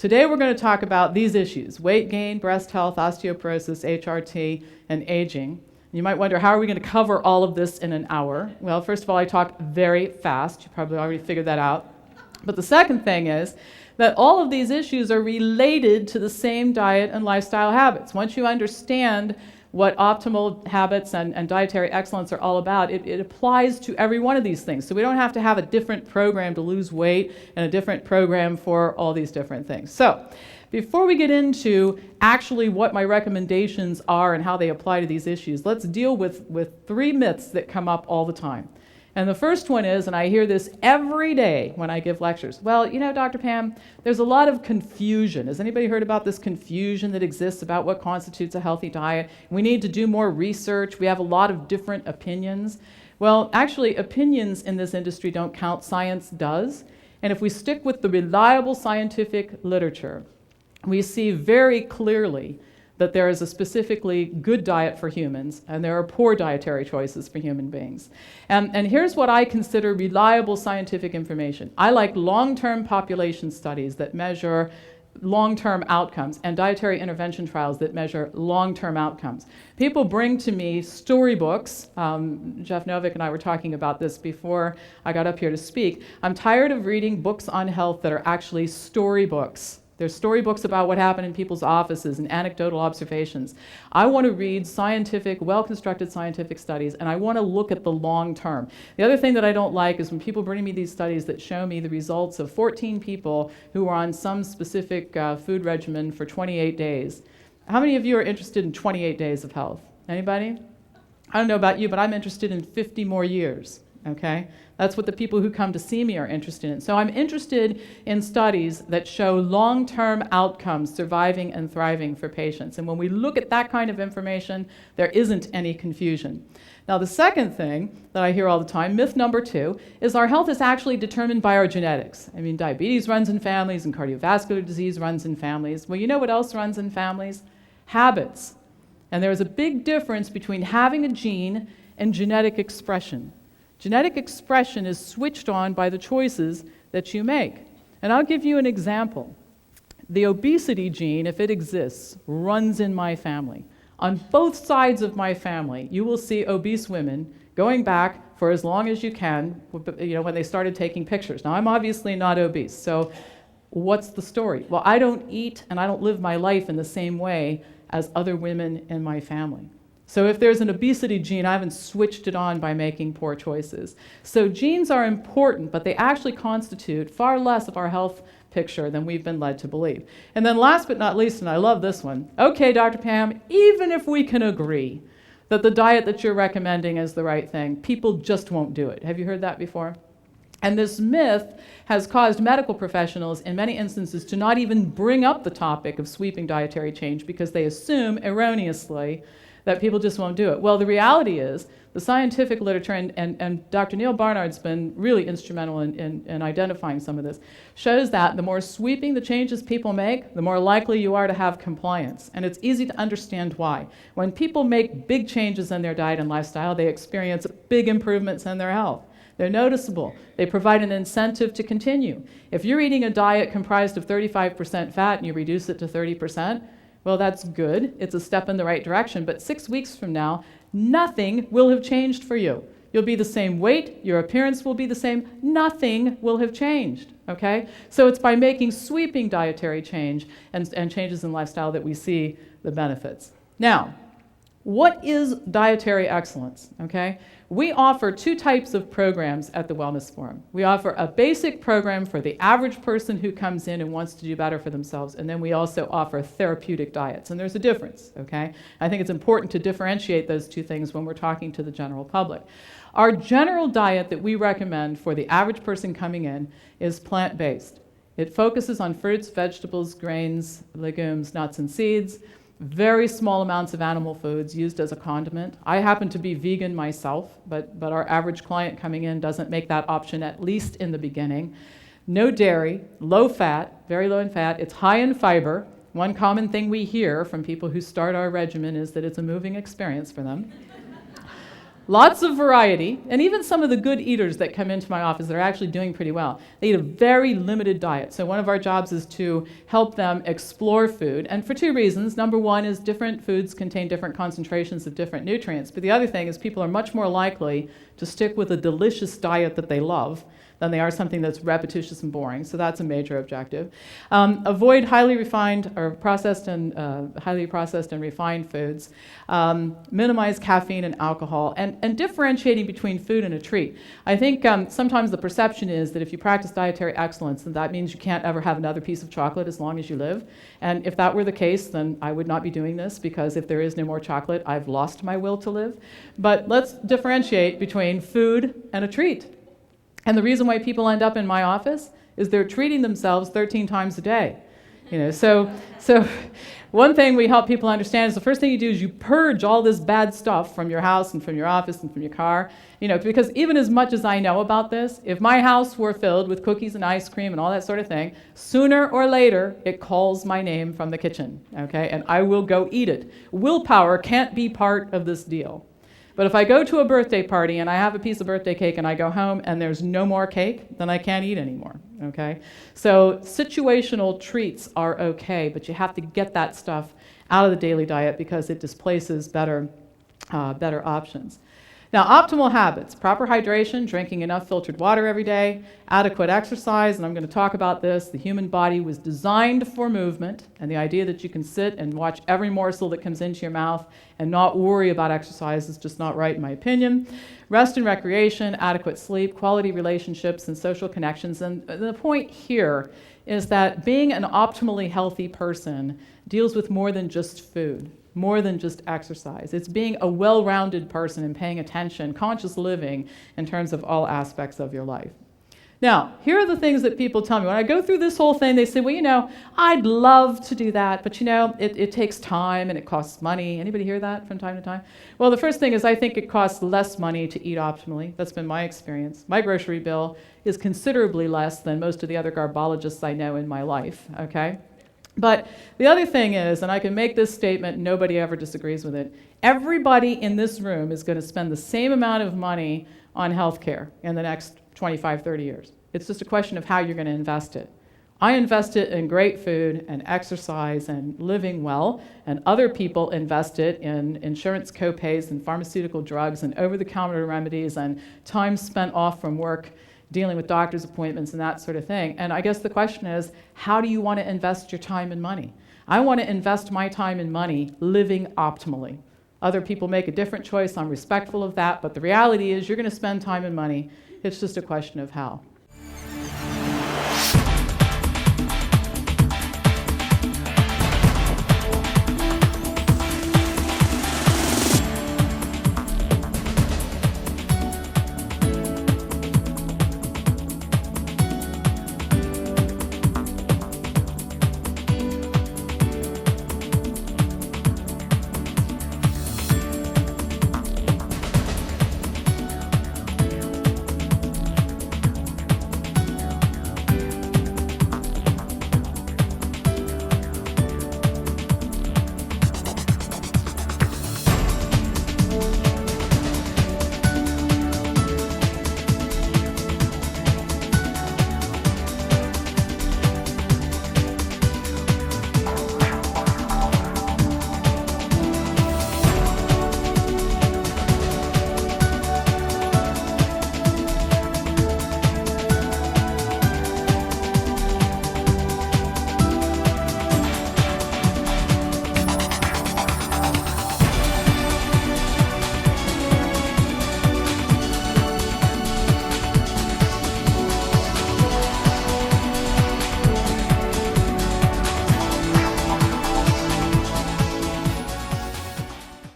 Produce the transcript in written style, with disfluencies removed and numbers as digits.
Today we're going to talk about these issues: weight gain, breast health, osteoporosis, HRT, and aging. You might wonder, how are we going to cover all of this in an hour? Well, first of all, I talk very fast. You probably already figured that out. But the second thing is that all of these issues are related to the same diet and lifestyle habits. Once you understand what optimal habits and dietary excellence are all about, it applies to every one of these things. So we don't have to have a different program to lose weight and a different program for all these different things. So before we get into actually what my recommendations are and how they apply to these issues, let's deal with three myths that come up all the time. And the first one is, and I hear this every day when I give lectures, well, you know, Dr. Pam, there's a lot of confusion. Has anybody heard about this confusion that exists about what constitutes a healthy diet? We need to do more research. We have a lot of different opinions. Well, actually, opinions in this industry don't count. Science does. And if we stick with the reliable scientific literature, we see very clearly that there is a specifically good diet for humans, and there are poor dietary choices for human beings. And here's what I consider reliable scientific information. I like long-term population studies that measure long-term outcomes and dietary intervention trials that measure long-term outcomes. People bring to me storybooks. Jeff Novick and I were talking about this before I got up here to speak. I'm tired of reading books on health that are actually storybooks. There's storybooks about what happened in people's offices and anecdotal observations. I want to read scientific, well-constructed scientific studies, and I want to look at the long term. The other thing that I don't like is when people bring me these studies that show me the results of 14 people who are on some specific food regimen for 28 days. How many of you are interested in 28 days of health? Anybody? I don't know about you, but I'm interested in 50 more years. Okay? That's what the people who come to see me are interested in. So I'm interested in studies that show long-term outcomes, surviving and thriving for patients. And when we look at that kind of information, there isn't any confusion. Now, the second thing that I hear all the time, myth number 2, is our health is actually determined by our genetics. I mean, diabetes runs in families and cardiovascular disease runs in families. Well, you know what else runs in families? Habits. And there's a big difference between having a gene and genetic expression. Genetic expression is switched on by the choices that you make. And I'll give you an example. The obesity gene, if it exists, runs in my family. On both sides of my family, you will see obese women going back for as long as you can, you know, when they started taking pictures. Now, I'm obviously not obese, so what's the story? Well, I don't eat and I don't live my life in the same way as other women in my family. So if there's an obesity gene, I haven't switched it on by making poor choices. So genes are important, but they actually constitute far less of our health picture than we've been led to believe. And then last but not least, and I love this one, okay, Dr. Pam, even if we can agree that the diet that you're recommending is the right thing, people just won't do it. Have you heard that before? And this myth has caused medical professionals in many instances to not even bring up the topic of sweeping dietary change because they assume erroneously that people just won't do it. Well, the reality is the scientific literature, and Dr. Neil Barnard's been really instrumental in identifying some of this, shows that the more sweeping the changes people make, the more likely you are to have compliance. And it's easy to understand why. When people make big changes in their diet and lifestyle, they experience big improvements in their health. They're noticeable. They provide an incentive to continue. If you're eating a diet comprised of 35% fat and you reduce it to 30%, well, that's good. It's a step in the right direction. But 6 weeks from now, nothing will have changed for you. You'll be the same weight. Your appearance will be the same. Nothing will have changed. Okay? So it's by making sweeping dietary change and changes in lifestyle that we see the benefits. Now, what is dietary excellence? Okay? We offer 2 types of programs at the Wellness Forum. We offer a basic program for the average person who comes in and wants to do better for themselves, and then we also offer therapeutic diets, and there's a difference, okay? I think it's important to differentiate those 2 things when we're talking to the general public. Our general diet that we recommend for the average person coming in is plant-based. It focuses on fruits, vegetables, grains, legumes, nuts, and seeds. Very small amounts of animal foods used as a condiment. I happen to be vegan myself, but our average client coming in doesn't make that option, at least in the beginning. No dairy, low fat, very low in fat. It's high in fiber. One common thing we hear from people who start our regimen is that it's a moving experience for them. Lots of variety, and even some of the good eaters that come into my office that are actually doing pretty well, they eat a very limited diet. So one of our jobs is to help them explore food, and for two reasons. Number one is different foods contain different concentrations of different nutrients, but the other thing is people are much more likely to stick with a delicious diet that they love than they are something that's repetitious and boring. So that's a major objective. Avoid highly refined or highly processed and refined foods. Minimize caffeine and alcohol, and differentiating between food and a treat. I think sometimes the perception is that if you practice dietary excellence, then that means you can't ever have another piece of chocolate as long as you live. And if that were the case, then I would not be doing this, because if there is no more chocolate, I've lost my will to live. But let's differentiate between food and a treat. And the reason why people end up in my office is they're treating themselves 13 times a day. So one thing we help people understand is the first thing you do is you purge all this bad stuff from your house and from your office and from your car. Because even as much as I know about this, if my house were filled with cookies and ice cream and all that sort of thing, sooner or later it calls my name from the kitchen, okay? And I will go eat it. Willpower can't be part of this deal. But if I go to a birthday party and I have a piece of birthday cake and I go home and there's no more cake, then I can't eat anymore, okay? So situational treats are okay, but you have to get that stuff out of the daily diet because it displaces better options. Now, optimal habits: proper hydration, drinking enough filtered water every day, adequate exercise, and I'm going to talk about this. The human body was designed for movement, and the idea that you can sit and watch every morsel that comes into your mouth and not worry about exercise is just not right, in my opinion. Rest and recreation, adequate sleep, quality relationships, and social connections. And the point here is that being an optimally healthy person deals with more than just food, more than just exercise. It's being a well-rounded person and paying attention, conscious living in terms of all aspects of your life. Now, here are the things that people tell me. When I go through this whole thing, they say, well, I'd love to do that, but it takes time and it costs money. Anybody hear that from time to time? Well, the first thing is I think it costs less money to eat optimally. That's been my experience. My grocery bill is considerably less than most of the other garbologists I know in my life, okay? But the other thing is, and I can make this statement, nobody ever disagrees with it, everybody in this room is going to spend the same amount of money on healthcare in the next 25, 30 years. It's just a question of how you're going to invest it. I invest it in great food and exercise and living well, and other people invest it in insurance copays and pharmaceutical drugs and over-the-counter remedies and time spent off from work dealing with doctor's appointments and that sort of thing. And I guess the question is, how do you want to invest your time and money? I want to invest my time and money living optimally. Other people make a different choice. I'm respectful of that, but the reality is you're going to spend time and money. It's just a question of how.